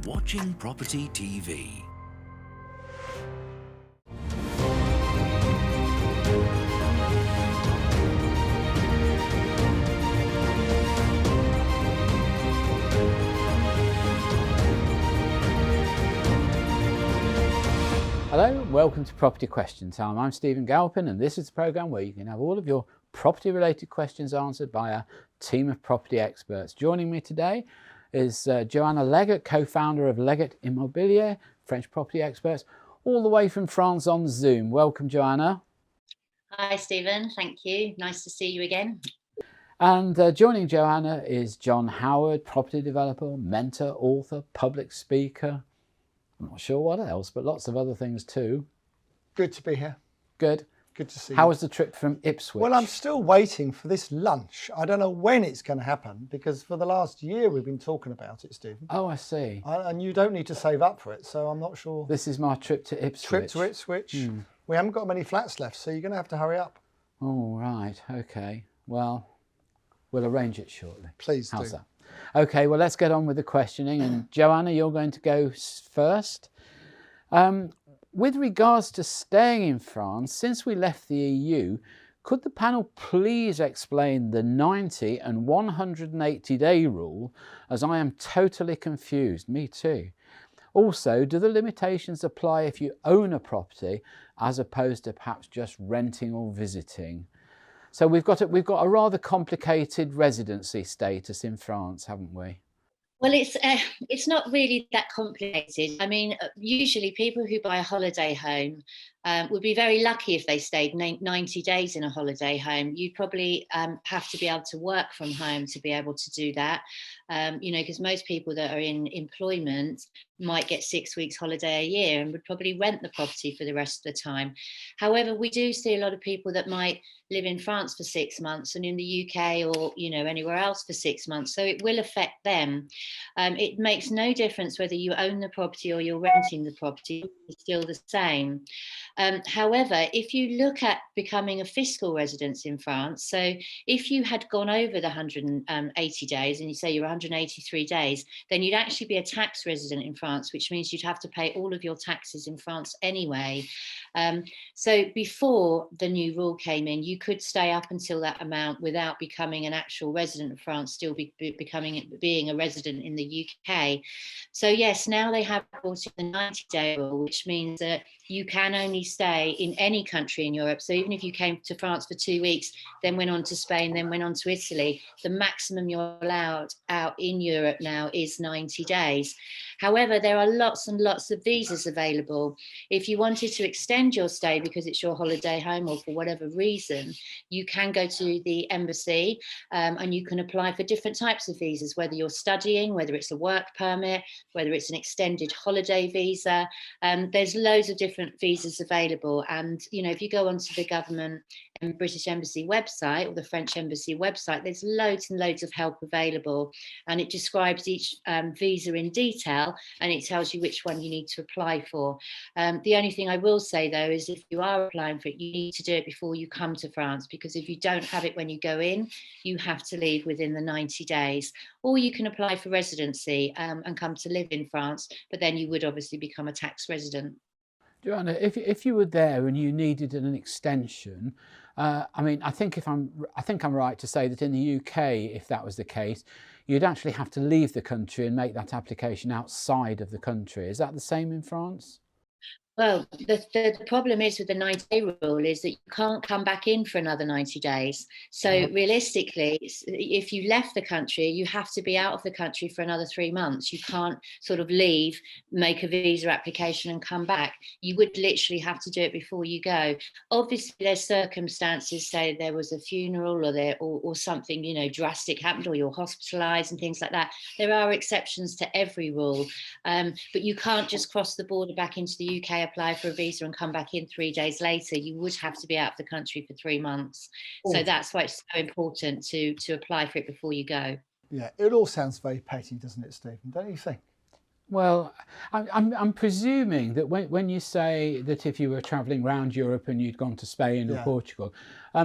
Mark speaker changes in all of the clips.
Speaker 1: watching Property TV.
Speaker 2: Hello, welcome to Property Question Time. I'm Stephen Galpin, and this is the programme where you can have all of your property related questions answered by a team of property experts. Joining me today is Joanna Leggett, co-founder of Leggett Immobilier, French property experts, all the way from France on Zoom. Welcome, Joanna.
Speaker 3: Hi, Stephen. Thank you. Nice to see you again.
Speaker 2: And joining Joanna is John Howard, property developer, mentor, author, public speaker. I'm not sure what else, but lots of other things too.
Speaker 4: Good to be here.
Speaker 2: Good.
Speaker 4: Good to see you.
Speaker 2: How was the trip from Ipswich?
Speaker 4: Well, I'm still waiting for this lunch. I don't know when it's going to happen because for the last year we've been talking about it, Stephen.
Speaker 2: Oh, I see.
Speaker 4: And you don't need to save up for it, so I'm not sure.
Speaker 2: This is my trip to Ipswich.
Speaker 4: Trip to Ipswich. We haven't got many flats left, so you're going to have to hurry up.
Speaker 2: Oh, right. Okay. Well, we'll arrange it shortly.
Speaker 4: Please
Speaker 2: How's
Speaker 4: do.
Speaker 2: that? Okay, well, let's get on with the questioning. And Joanna, you're going to go first. With regards to staying in France, since we left the EU, could the panel please explain the 90 and 180 day rule, as I am totally confused. Me too. Also, do the limitations apply if you own a property as opposed to perhaps just renting or visiting? So we've got a rather complicated residency status in France, haven't we?
Speaker 3: Well, it's not really that complicated. I mean, usually people who buy a holiday home would be very lucky if they stayed 90 days in a holiday home. You'd probably have to be able to work from home to be able to do that, because most people that are in employment might get 6 weeks holiday a year and would probably rent the property for the rest of the time. However, we do see a lot of people that might live in France for 6 months and in the UK or anywhere else for 6 months, so it will affect them. It makes no difference whether you own the property or you're renting the property, it's still the same. However, if you look at becoming a fiscal resident in France, so if you had gone over the 180 days and you say you're 183 days, then you'd actually be a tax resident in France, which means you'd have to pay all of your taxes in France anyway. So before the new rule came in, you could stay up until that amount without becoming an actual resident of France, still being a resident in the UK. So yes, now they have brought in the 90-day rule, which means that you can only stay in any country in Europe. So even if you came to France for 2 weeks, then went on to Spain, then went on to Italy, the maximum you're allowed out in Europe now is 90 days. However, there are lots and lots of visas available. If you wanted to extend your stay because it's your holiday home or for whatever reason, you can go to the embassy and you can apply for different types of visas, whether you're studying, whether it's a work permit, whether it's an extended holiday visa. There's loads of different visas available, and if you go onto the government and British Embassy website or the French Embassy website, there's loads and loads of help available, and it describes each visa in detail, and it tells you which one you need to apply for. The only thing I will say though is if you are applying for it, you need to do it before you come to France, because if you don't have it when you go in, you have to leave within the 90 days. Or you can apply for residency and come to live in France, but then you would obviously become a tax resident.
Speaker 2: Joanna, if you were there and you needed an extension, I think I'm right to say that in the UK, if that was the case, you'd actually have to leave the country and make that application outside of the country. Is that the same in France?
Speaker 3: Well, the problem is with the 90-day rule is that you can't come back in for another 90 days. So realistically, if you left the country, you have to be out of the country for another 3 months. You can't sort of leave, make a visa application and come back. You would literally have to do it before you go. Obviously, there's circumstances, say there was a funeral or something, drastic happened, or you're hospitalized and things like that. There are exceptions to every rule, but you can't just cross the border back into the UK, apply for a visa and come back in 3 days later. You would have to be out of the country for 3 months. So that's why it's so important to apply for it before you go.
Speaker 4: Yeah, it all sounds very petty, doesn't it, Stephen? Don't you think?
Speaker 2: Well, I'm presuming that when you say that if you were travelling around Europe and you'd gone to Spain or Portugal,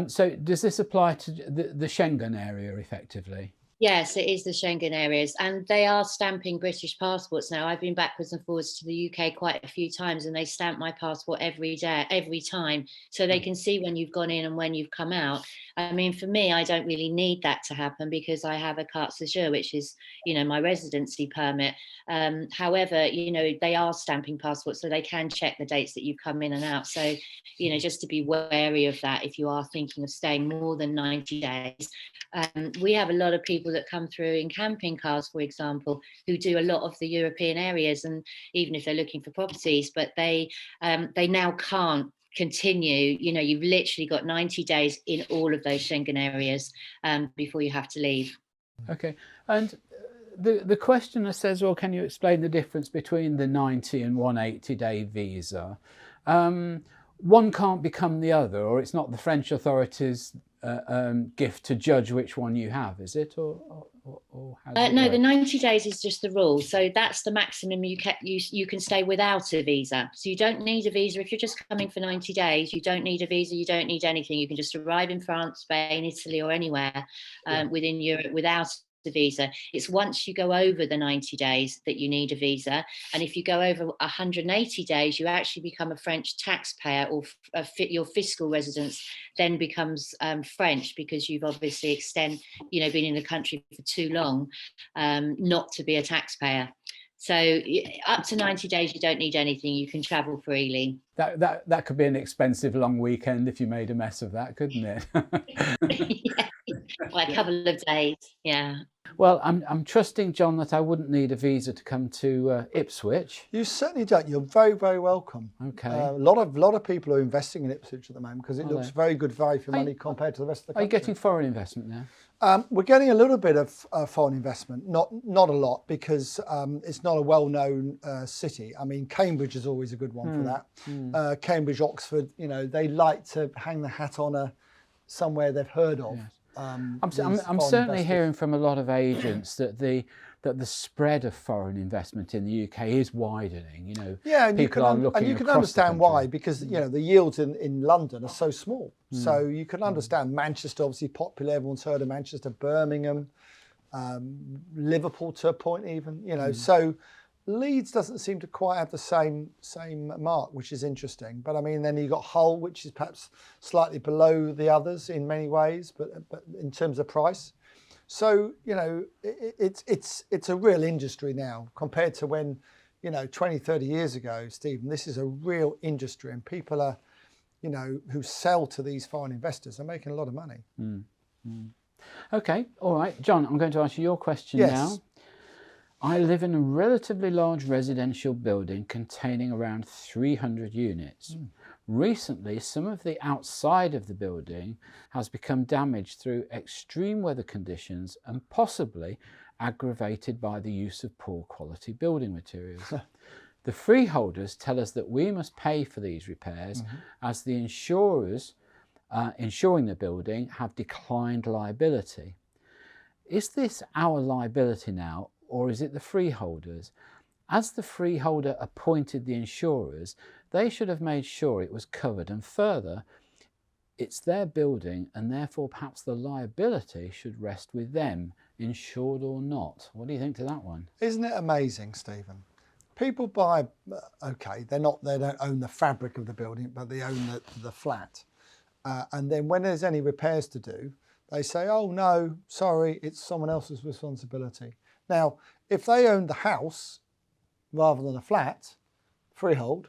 Speaker 2: so does this apply to the Schengen area effectively?
Speaker 3: Yes, it is the Schengen areas, and they are stamping British passports now. I've been backwards and forwards to the UK quite a few times, and they stamp my passport every day, every time, so they can see when you've gone in and when you've come out. I mean, for me, I don't really need that to happen because I have a carte séjour, which is, my residency permit. However, they are stamping passports, so they can check the dates that you come in and out. So, just to be wary of that if you are thinking of staying more than 90 days. We have a lot of people that come through in camping cars, for example, who do a lot of the European areas, and even if they're looking for properties, but they now can't continue. You've literally got 90 days in all of those Schengen areas before you have to leave.
Speaker 2: Okay, and the questioner says, well, can you explain the difference between the 90 and 180-day visa? One can't become the other, or it's not the French authorities' gift to judge which one you have, is it? Or how does it
Speaker 3: no,
Speaker 2: work?
Speaker 3: the 90 days is just the rule. So that's the maximum you can stay without a visa. So you don't need a visa. If you're just coming for 90 days, you don't need a visa, you don't need anything. You can just arrive in France, Spain, Italy, or anywhere within Europe without the visa. It's once you go over the 90 days that you need a visa, and if you go over 180 days, you actually become a French taxpayer, or your fiscal residence then becomes French, because you've obviously been in the country for too long not to be a taxpayer. So up to 90 days, you don't need anything. You can travel freely.
Speaker 2: That could be an expensive long weekend if you made a mess of that, couldn't it?
Speaker 3: Yeah. Well, a couple of days, yeah.
Speaker 2: Well, I'm trusting, John, that I wouldn't need a visa to come to Ipswich.
Speaker 4: You certainly don't. You're very, very welcome.
Speaker 2: Okay.
Speaker 4: A lot of people are investing in Ipswich at the moment because it looks very good value for money compared to the rest of the country.
Speaker 2: Are you getting foreign investment there?
Speaker 4: We're getting a little bit of foreign investment, not a lot, because it's not a well-known city. I mean, Cambridge is always a good one for that. Cambridge, Oxford, they like to hang the hat on somewhere they've heard of.
Speaker 2: Yes.
Speaker 4: I'm
Speaker 2: I'm certainly hearing from a lot of agents that the spread of foreign investment in the UK is widening.
Speaker 4: Yeah, and
Speaker 2: people are looking,
Speaker 4: and you can
Speaker 2: across
Speaker 4: understand
Speaker 2: the country.
Speaker 4: why, because the yields in London are so small. So you can understand Manchester, obviously popular. Everyone's heard of Manchester, Birmingham, Liverpool to a point, even. So Leeds doesn't seem to quite have the same mark, which is interesting. But I mean, then you've got Hull, which is perhaps slightly below the others in many ways, but in terms of price. So it's a real industry now compared to when 20, 30 years ago, Stephen. This is a real industry, and people are who sell to these foreign investors are making a lot of money.
Speaker 2: Okay, all right, John. I'm going to ask you your question now. I live in a relatively large residential building containing around 300 units. Recently, some of the outside of the building has become damaged through extreme weather conditions and possibly aggravated by the use of poor quality building materials. The freeholders tell us that we must pay for these repairs as the insurers insuring the building have declined liability. Is this our liability now, or is it the freeholders? As the freeholder appointed the insurers, they should have made sure it was covered, and further, it's their building and therefore perhaps the liability should rest with them, insured or not. What do you think to that one?
Speaker 4: Isn't it amazing, Stephen? People buy, they don't own the fabric of the building, but they own the flat. And then when there's any repairs to do, they say, oh no, sorry, it's someone else's responsibility. Now, if they owned the house rather than a flat, freehold,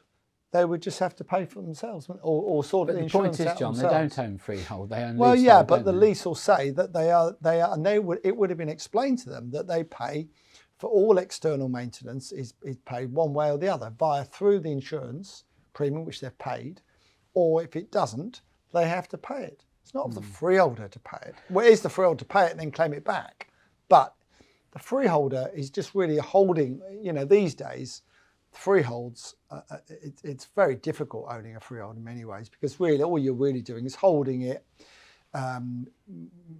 Speaker 4: they would just have to pay for it themselves, or sort of the insurance out
Speaker 2: John,
Speaker 4: themselves.
Speaker 2: they don't own freehold, they own
Speaker 4: Well,
Speaker 2: leasehold,
Speaker 4: yeah, but
Speaker 2: don't
Speaker 4: the
Speaker 2: they?
Speaker 4: lease will say that they are, and it would have been explained to them that they pay for all external maintenance is paid one way or the other, through the insurance premium, which they've paid, or if it doesn't, they have to pay it. It's not for the freeholder to pay it. Well, it is the freeholder to pay it and then claim it back, but the freeholder is just really holding, these days, freeholds, it's very difficult owning a freehold in many ways, because really all you're really doing is holding it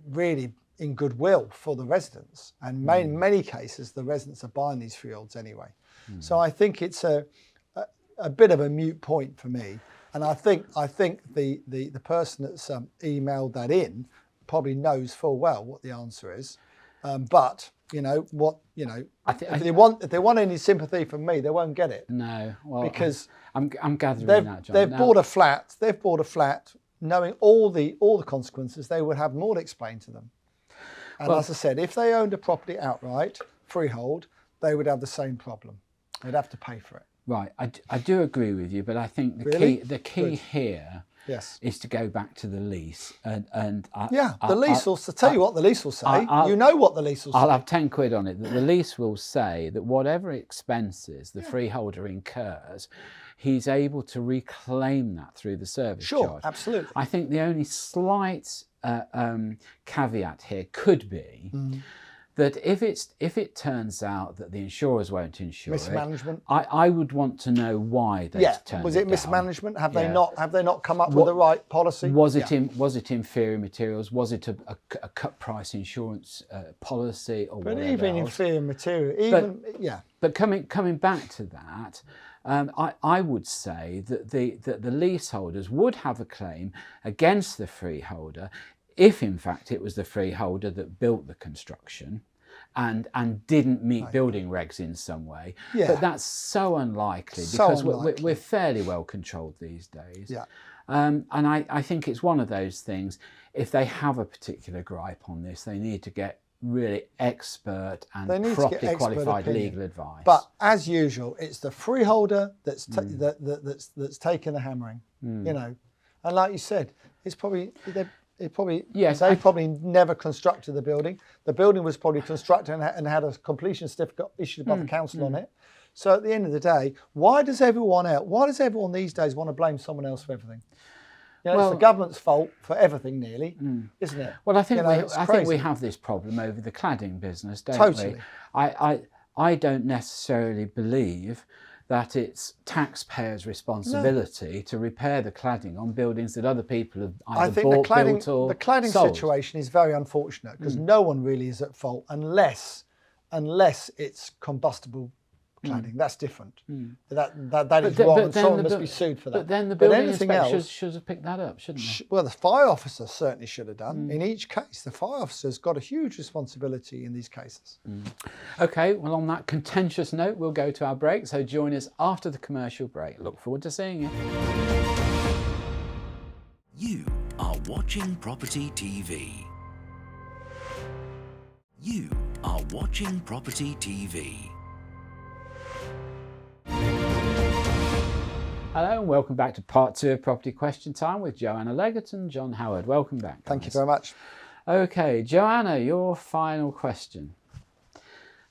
Speaker 4: really in goodwill for the residents. And in many cases, the residents are buying these freeholds anyway. So I think it's a bit of a moot point for me. And I think the person that's emailed that in probably knows full well what the answer is. But you know what? You know, if they want any sympathy from me, they won't get it.
Speaker 2: No, well,
Speaker 4: because
Speaker 2: I'm gathering that, John.
Speaker 4: They've bought a flat. They've bought a flat, knowing all the consequences. They would have more explained to them. And as I said, if they owned a property outright, freehold, they would have the same problem. They'd have to pay for it.
Speaker 2: Right, I do agree with you, but I think the key here is to go back to the lease. And
Speaker 4: the lease will tell you what the lease will say. You know what the lease will say.
Speaker 2: I'll have 10 quid on it. That the lease will say that whatever expenses the freeholder incurs, he's able to reclaim that through the service charge.
Speaker 4: Sure, absolutely.
Speaker 2: I think the only slight caveat here could be that if it turns out that the insurers won't insure
Speaker 4: mismanagement,
Speaker 2: I would want to know why they turned
Speaker 4: was it
Speaker 2: down.
Speaker 4: Mismanagement? Have they not come up with the right policy?
Speaker 2: Was it inferior materials? Was it a cut price insurance policy or whatever?
Speaker 4: But even inferior material,
Speaker 2: But coming back to that, I would say that the leaseholders would have a claim against the freeholder if in fact it was the freeholder that built the construction and didn't meet building regs in some way. But that's so unlikely because we're fairly well controlled these days. And I think it's one of those things, if they have a particular gripe on this, they need to get really expert and properly qualified legal advice.
Speaker 4: But as usual, it's the freeholder that's that's taking the hammering, you know. And like you said, it's probably they probably never constructed the building. The building was probably constructed and had a completion certificate issued by the council on it. So at the end of the day, why does everyone these days want to blame someone else for everything? You know, it's the government's fault for everything, nearly, isn't it?
Speaker 2: Well, I think we have this problem over the cladding business, don't we? I don't necessarily believe that it's taxpayers' responsibility to repair the cladding on buildings that other people have either built or
Speaker 4: the cladding
Speaker 2: sold.
Speaker 4: situation is very unfortunate because no one really is at fault unless it's combustible cladding. That's different. That is wrong, and someone must be sued for that.
Speaker 2: But then the building inspectors should have picked that up, shouldn't they?
Speaker 4: Well, the fire officer certainly should have done. In each case, the fire officer's got a huge responsibility in these cases.
Speaker 2: Okay, well, on that contentious note, we'll go to our break. So join us after the commercial break. Look forward to seeing you.
Speaker 1: You are watching Property TV. You are watching Property TV.
Speaker 2: Hello and welcome back to part 2 of Property Question Time with Joanna Leggett and John Howard. Welcome back, guys.
Speaker 4: Thank you very much.
Speaker 2: Okay, Joanna, your final question.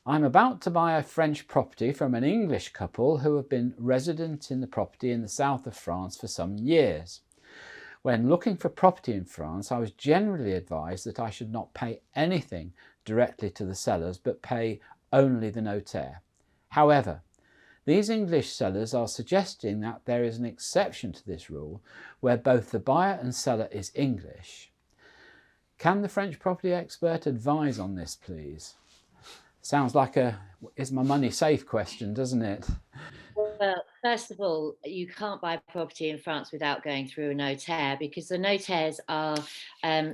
Speaker 2: I'm about to buy a French property from an English couple who have been resident in the property in the south of France for some years. When looking for property in France, I was generally advised that I should not pay anything directly to the sellers, but pay only the notaire. However, these English sellers are suggesting that there is an exception to this rule where both the buyer and seller is English. Can the French property expert advise on this, please? Sounds like a is my money safe question, doesn't it?
Speaker 3: Well, first of all, you can't buy property in France without going through a notaire because the notaires are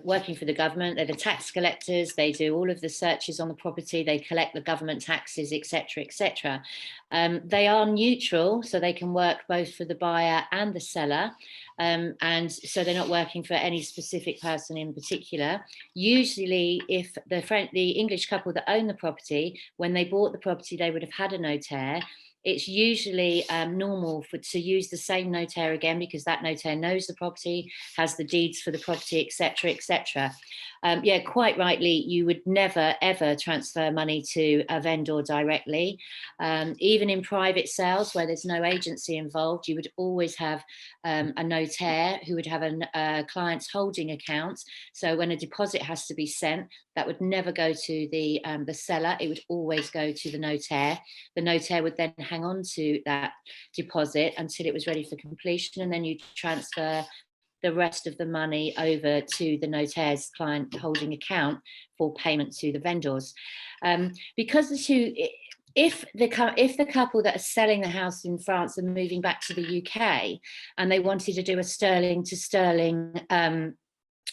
Speaker 3: working for the government. They're the tax collectors. They do all of the searches on the property. They collect the government taxes, etc., etc. They are neutral, so they can work both for the buyer and the seller. And so they're not working for any specific person in particular. Usually, if the English couple that own the property, when they bought the property, they would have had a notaire. It's usually normal to use the same notaire again because that notaire knows the property, has the deeds for the property, etc., etc. Quite rightly, you would never, ever transfer money to a vendor directly. Even in private sales where there's no agency involved, you would always have a notaire who would have a client's holding account. So when a deposit has to be sent, that would never go to the seller. It would always go to the notaire. The notaire would then hang on to that deposit until it was ready for completion, and then you transfer the rest of the money over to the notaire's client holding account for payment to the vendors. Because if the couple that are selling the house in France are moving back to the UK and they wanted to do a sterling to sterling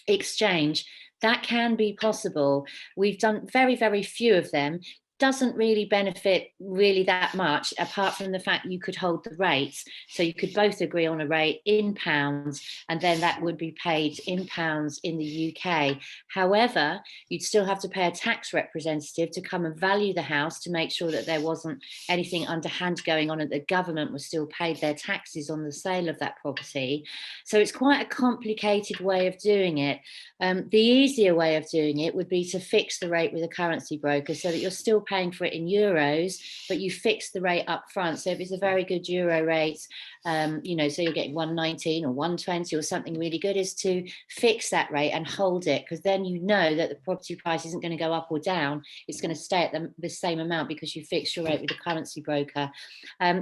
Speaker 3: exchange, that can be possible. We've done very, very few of them. Doesn't really benefit really that much, apart from the fact you could hold the rates. So you could both agree on a rate in pounds, and then that would be paid in pounds in the UK. However, you'd still have to pay a tax representative to come and value the house to make sure that there wasn't anything underhand going on, and the government was still paid their taxes on the sale of that property. So it's quite a complicated way of doing it. The easier way of doing it would be to fix the rate with a currency broker, so that you're still paying for it in euros, but you fix the rate up front. So if it's a very good euro rate, so you're getting 119 or 120 or something really good, is to fix that rate and hold it, because then you know that the property price isn't going to go up or down. It's going to stay at the same amount because you fixed your rate with a currency broker.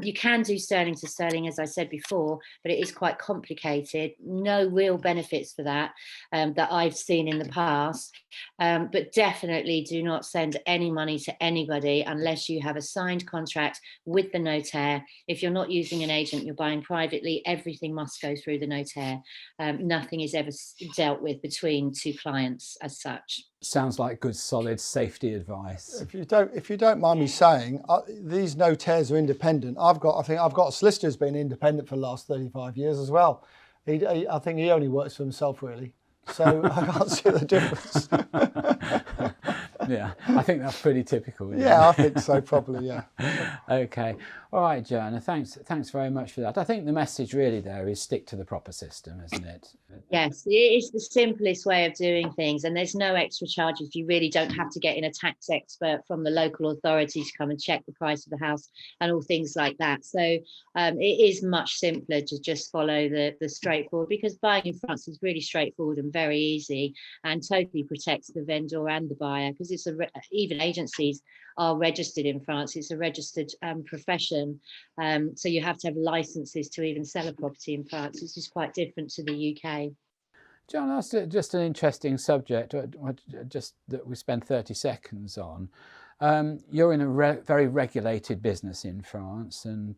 Speaker 3: You can do sterling to sterling, as I said before, but it is quite complicated. No real benefits for that that I've seen in the past. But definitely do not send any money to anybody unless you have a signed contract with the notaire. If you're not using an agent, you're buying privately, everything must go through the notaire. Nothing is ever dealt with between two clients as such.
Speaker 2: Sounds like good, solid safety advice.
Speaker 4: If you don't mind me saying, these notaires are independent. I think I've got a solicitor who's been independent for the last 35 years as well. I think he only works for himself, really. So I can't see the difference.
Speaker 2: Yeah, I think that's pretty typical.
Speaker 4: Yeah, I think so, probably, yeah.
Speaker 2: Okay. All right, Joanna, thanks very much for that. I think the message really there is stick to the proper system, isn't it?
Speaker 3: Yes, it is the simplest way of doing things, and there's no extra charges. You really don't have to get in a tax expert from the local authority to come and check the price of the house and all things like that. So it is much simpler to just follow the straightforward, because buying in France is really straightforward and very easy, and totally protects the vendor and the buyer, because it's even agencies are registered in France. It's a registered profession. So you have to have licenses to even sell a property in France, which is quite different to the UK.
Speaker 2: John, that's just an interesting subject, just that we spend 30 seconds on. You're in a very regulated business in France, and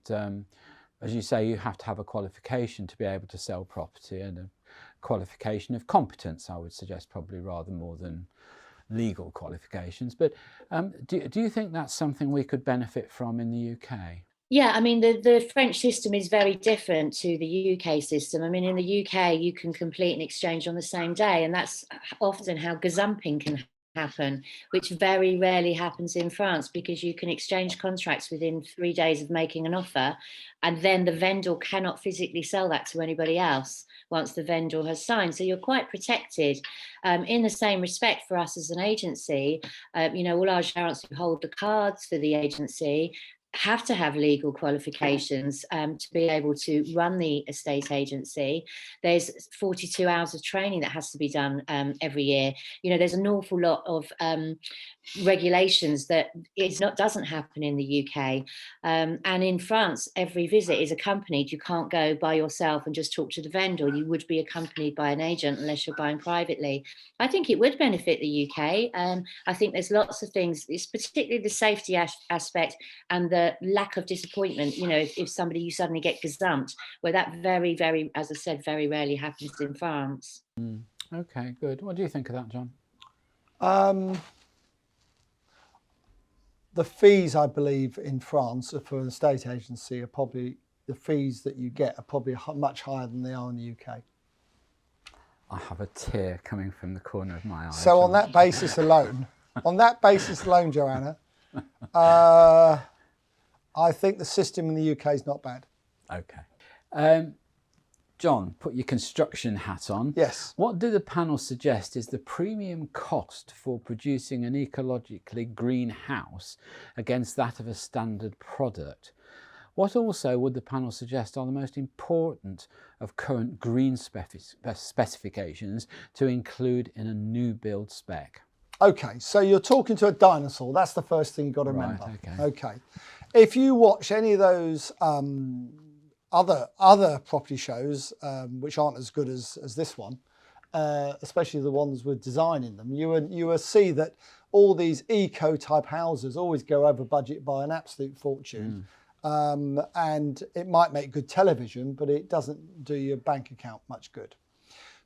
Speaker 2: as you say, you have to have a qualification to be able to sell property, and a qualification of competence, I would suggest, probably rather more than legal qualifications. But do you think that's something we could benefit from in the UK?
Speaker 3: Yeah, I mean, the French system is very different to the UK system. I mean, in the UK, you can complete an exchange on the same day, and that's often how gazumping can happen, which very rarely happens in France, because you can exchange contracts within 3 days of making an offer, and then the vendor cannot physically sell that to anybody else once the vendor has signed. So you're quite protected. In the same respect, for us as an agency, all our agents who hold the cards for the agency have to have legal qualifications to be able to run the estate agency. There's 42 hours of training that has to be done every year. There's an awful lot of regulations that doesn't happen in the UK. And in France, every visit is accompanied. You can't go by yourself and just talk to the vendor. You would be accompanied by an agent unless you're buying privately. I think it would benefit the UK. I think there's lots of things. It's particularly the safety aspect and the lack of disappointment. If you suddenly get gazumped, where that very, very, as I said, very rarely happens in France.
Speaker 2: Okay, good. What do you think of that, John?
Speaker 4: The fees, I believe, in France for an estate agency are probably, the fees that you get are probably much higher than they are in the UK.
Speaker 2: I have a tear coming from the corner of my eye.
Speaker 4: So
Speaker 2: John.
Speaker 4: on that basis alone, Joanna, I think the system in the UK is not bad.
Speaker 2: Okay. John, put your construction hat on.
Speaker 4: Yes.
Speaker 2: What do the panel suggest is the premium cost for producing an ecologically green house against that of a standard product? What also would the panel suggest are the most important of current green specifications to include in a new build spec?
Speaker 4: Okay, so you're talking to a dinosaur. That's the first thing you've got to remember.
Speaker 2: Right,
Speaker 4: okay. If you watch any of those other property shows, which aren't as good as this one, especially the ones with design in them, you will see that all these eco-type houses always go over budget by an absolute fortune. And it might make good television, but it doesn't do your bank account much good.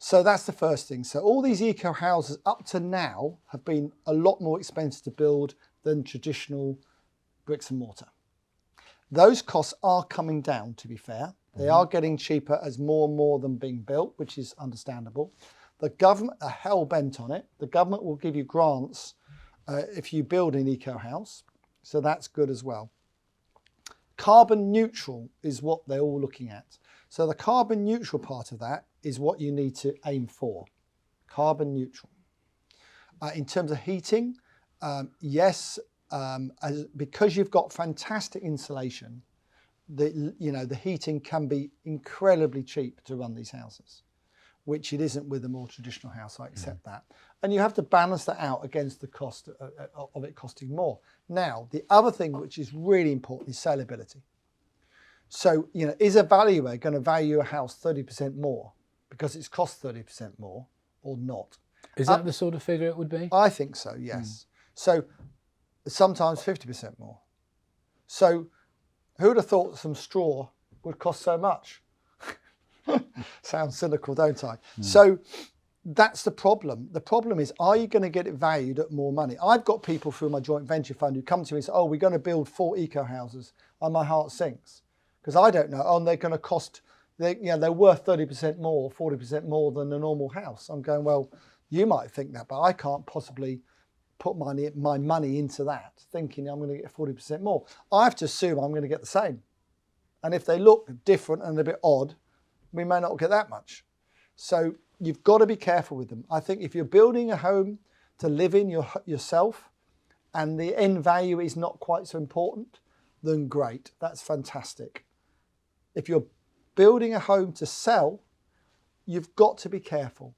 Speaker 4: So that's the first thing. So all these eco houses up to now have been a lot more expensive to build than traditional bricks and mortar. Those costs are coming down, to be fair. They are getting cheaper as more and more of them being built, which is understandable. The government are hell bent on it. The government will give you grants if you build an eco house. So that's good as well. Carbon neutral is what they're all looking at. So the carbon neutral part of that is what you need to aim for. Carbon neutral. In terms of heating, yes, because you've got fantastic insulation, the heating can be incredibly cheap to run these houses, which it isn't with a more traditional house. I accept that. And you have to balance that out against the cost of it costing more. Now, the other thing which is really important is saleability. So, is a valuer going to value a house 30% more because it's cost 30% more or not?
Speaker 2: Is that the sort of figure it would be?
Speaker 4: I think so, yes. So sometimes 50% more. So who would have thought some straw would cost so much? Sounds cynical, don't I? So that's the problem. The problem is, are you going to get it valued at more money? I've got people through my joint venture fund who come to me and say, oh, we're going to build 4 eco houses, and my heart sinks. Because I don't know, and they're going to cost, they're worth 30% more, 40% more than a normal house. I'm going, well, you might think that, but I can't possibly put my money into that, thinking I'm going to get 40% more. I have to assume I'm going to get the same. And if they look different and a bit odd, we may not get that much. So you've got to be careful with them. I think if you're building a home to live in yourself and the end value is not quite so important, then great, that's fantastic. If you're building a home to sell, you've got to be careful.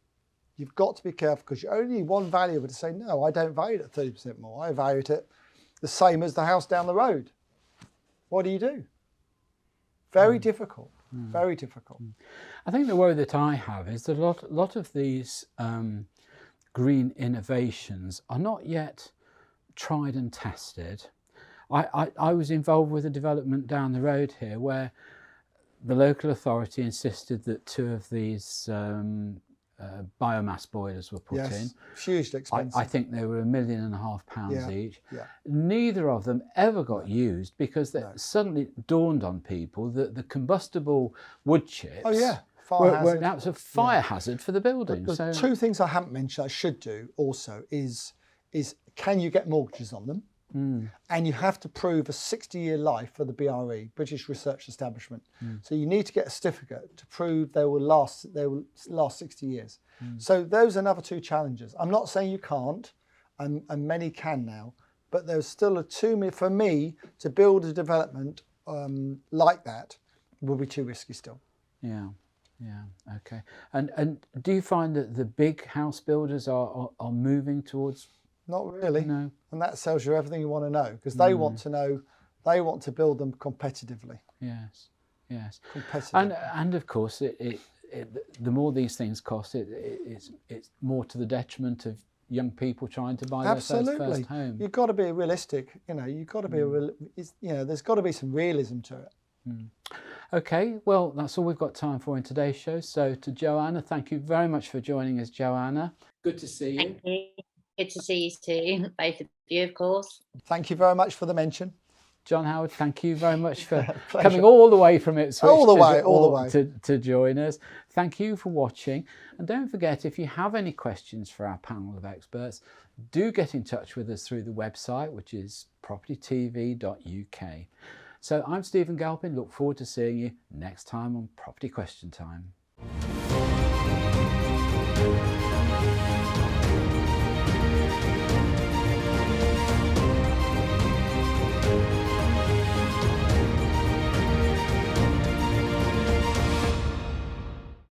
Speaker 4: You've got to be careful because you only need one valuer to say, no, I don't value it at 30% more. I value it at the same as the house down the road. What do you do? Very difficult, very difficult.
Speaker 2: I think the worry that I have is that a lot of these green innovations are not yet tried and tested. I was involved with a development down the road here where the local authority insisted that 2 of these biomass boilers were put in.
Speaker 4: Hugely expensive.
Speaker 2: I think they were £1.5 million each.
Speaker 4: Yeah.
Speaker 2: Neither of them ever got used because it suddenly dawned on people that the combustible wood chips were an absolute fire hazard for the building.
Speaker 4: The 2 things I haven't mentioned I should do also is can you get mortgages on them? And you have to prove a 60-year life for the BRE, British Research Establishment. So you need to get a certificate to prove they will last 60 years. So those are another 2 challenges. I'm not saying you can't, and many can now, but there's still for me to build a development like that will be too risky still.
Speaker 2: Yeah, okay. And do you find that the big house builders are moving towards?
Speaker 4: Not really.
Speaker 2: No.
Speaker 4: And that tells you everything you want to know because they want to know, they want to build them competitively.
Speaker 2: Yes.
Speaker 4: Competitively.
Speaker 2: And of course, the more these things cost, it's more to the detriment of young people trying to buy their first home.
Speaker 4: You've got to be realistic. You've got to be there's got to be some realism to it.
Speaker 2: Okay, well, that's all we've got time for in today's show. So to Joanna, thank you very much for joining us, Joanna. Good to see you.
Speaker 3: Thank you. Good to see you too, both of you, of course.
Speaker 4: Thank you very much for the mention.
Speaker 2: John Howard, thank you very much for coming all the way from Ipswich to join us. Thank you for watching. And don't forget, if you have any questions for our panel of experts, do get in touch with us through the website, which is propertytv.uk. So I'm Stephen Galpin. Look forward to seeing you next time on Property Question Time.